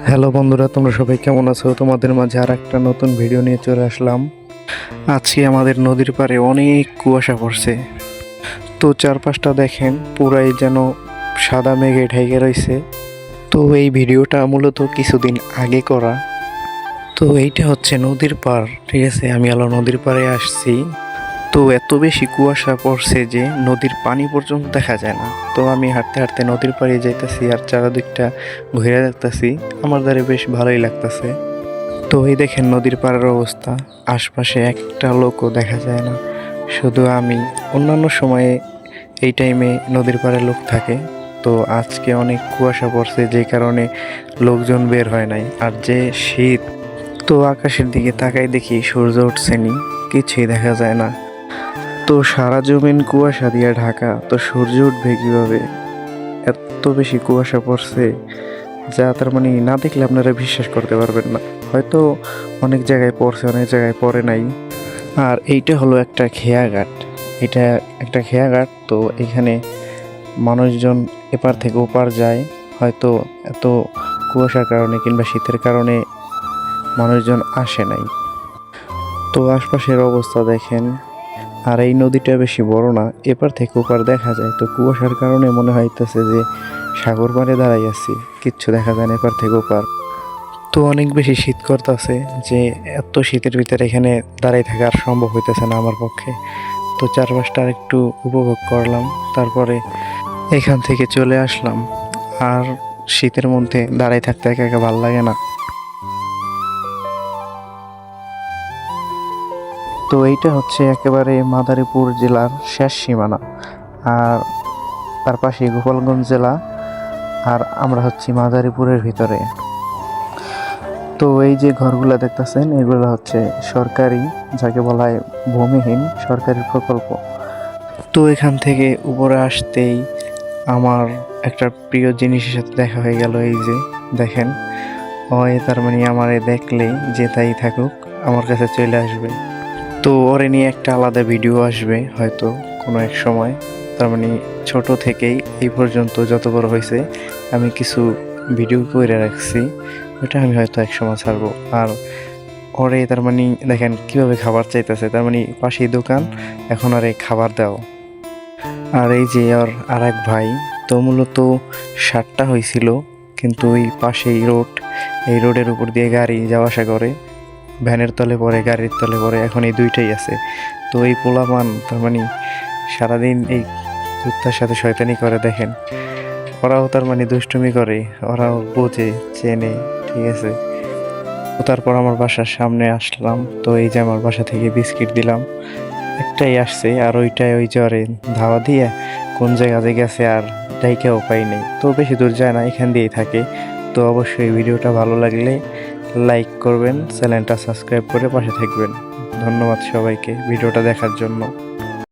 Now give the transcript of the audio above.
Hello বন্ধুরা, তোমরা সবাই কেমন আছো? তোমাদের মাঝে আর একটা নতুন ভিডিও নিয়ে চলে আসলাম। আজকে আমাদের নদীর পাড়ে অনেক কুয়াশা পড়ছে। তো চারপাশটা দেখেন, পুরাই যেন সাদা মেঘে ঢেকে রয়েছে। তো এই ভিডিওটা মূলত কিছুদিন আগে করা। তো এইটা হচ্ছে নদীর পাড়, ঠিক আছে? আমি আলো নদীর পাড়ে আসছি। তো এত বেশি কুয়াশা পড়ছে যে নদীর পানি পর্যন্ত দেখা যায় না। তো আমি হাঁটতে হাঁটতে নদীর পাড়ে যাইতেছি আর চারিদিকটা ঘুরে দেখতেছি। আমার দ্বারা বেশ ভালোই লাগতেছে। তো এই দেখেন নদীর পাড়ের অবস্থা, আশপাশে একটা লোকও দেখা যায় না, শুধু আমি। অন্যান্য সময়ে এই টাইমে নদীর পাড়ে লোক থাকে। তো আজকে অনেক কুয়াশা পড়ছে, যে কারণে লোকজন বের হয় নাই। আর যে শীত, তো আকাশের দিকে তাকাই দেখি সূর্য উঠছেনি, কিছুই দেখা যায় না। তো সারা জমিন কুয়াশা দিয়ে ঢাকা, তো সূর্য উঠবে কিভাবে? এত বেশি কুয়াশা পড়ছে যা তার মানে না দেখলে আপনারা বিশ্বাস করতে পারবেন না। হয়তো অনেক জায়গায় পড়ছে, অনেক জায়গায় পড়ে নাই। আর এইটা হলো একটা খেয়াঘাট। এটা একটা খেয়াঘাট। তো এখানে মানুষজন এপার থেকে ওপার যায়। হয়তো এত কুয়াশার কারণে কিংবা শীতের কারণে মানুষজন আসে নাই। তো আশপাশের অবস্থা দেখেন। আর এই নদীটা বেশি বড় না, এপার থেকে ওপার দেখা যায়। তো কুয়াশার কারণে মনে হইতেছে যে সাগর পাড়ে দাঁড়াই আছি, কিচ্ছু দেখা যায় না এপার থেকে ওপার। তো অনেক বেশি শীত করতেছে, যে এত শীতের ভিতরে এখানে দাঁড়াই থাকা আর সম্ভব হইতেছে না আমার পক্ষে। তো চারপাশটা আর একটু উপভোগ করলাম, তারপরে এখান থেকে চলে আসলাম। আর শীতের মধ্যে দাঁড়াই থাকতে একা একা ভালো লাগে না। তো এইটা হচ্ছে একেবারে মাদারীপুর জেলার শেষ সীমানা। আর তার পাশে গোপালগঞ্জ জেলা। আর আমরা হচ্ছি মাদারীপুরের ভিতরে। তো এই যে ঘরগুলো দেখতেছেন, এগুলো হচ্ছে সরকারি, যাকে বলা হয় ভূমিহীন সরকারি প্রকল্প। তো এখান থেকে উপরে আসতেই আমার একটা প্রিয় জিনিসের সাথে দেখা হয়ে গেল। এই যে দেখেন, ওই তার মানে আমারে দেখলেই যে তাই থাকুক, আমার কাছে চলে আসবে। তো ওরে নিয়ে একটা আলাদা ভিডিও আসবে হয়তো কোনো এক সময়। তার মানে ছোট থেকেই এই পর্যন্ত যত বড় হয়েছে আমি কিছু ভিডিও করে রাখছি, ওটা আমি হয়তো এক সময় ছাড়বো। আর ওরে তার মানে দেখেন কিভাবে খাবার চাইতেছে, তার মানে পাশেই দোকান, এখন আরে খাবার দাও। আর এই যে ওর আর এক ভাই, তো মূলত 7টা হয়েছিল, কিন্তু ওই পাশেই রোড, এই রোডের উপর দিয়ে গাড়ি যাওয়া আসা করে, ভ্যানের তলে পড়ে, গাড়ির তলে পড়ে, এখন এই দুইটাই আছে। তো এই পোলাপান তার মানে সারাদিন এই কুত্তার সাথে শয়তানি করে। দেখেন, ওরাও তার মানে দুষ্টুমি করে, ওরাও বোঝে, চেনে, ঠিক আছে? তো তারপর আমার বাসার সামনে আসলাম। তো এই যে আমার বাসা থেকে বিস্কিট দিলাম, একটাই আসছে, আর ওইটাই ওই জ্বরে ধাওয়া দিয়ে কোন জায়গাতে গেছে আর ডাইকেও পাই নেই। তো বেশি দূর যায় না, এখান দিয়েই থাকে। তো অবশ্যই ভিডিওটা ভালো লাগলে লাইক করবেন, চ্যানেলটা সাবস্ক্রাইব করে পাশে থাকবেন। ধন্যবাদ সবাইকে ভিডিওটা দেখার জন্য।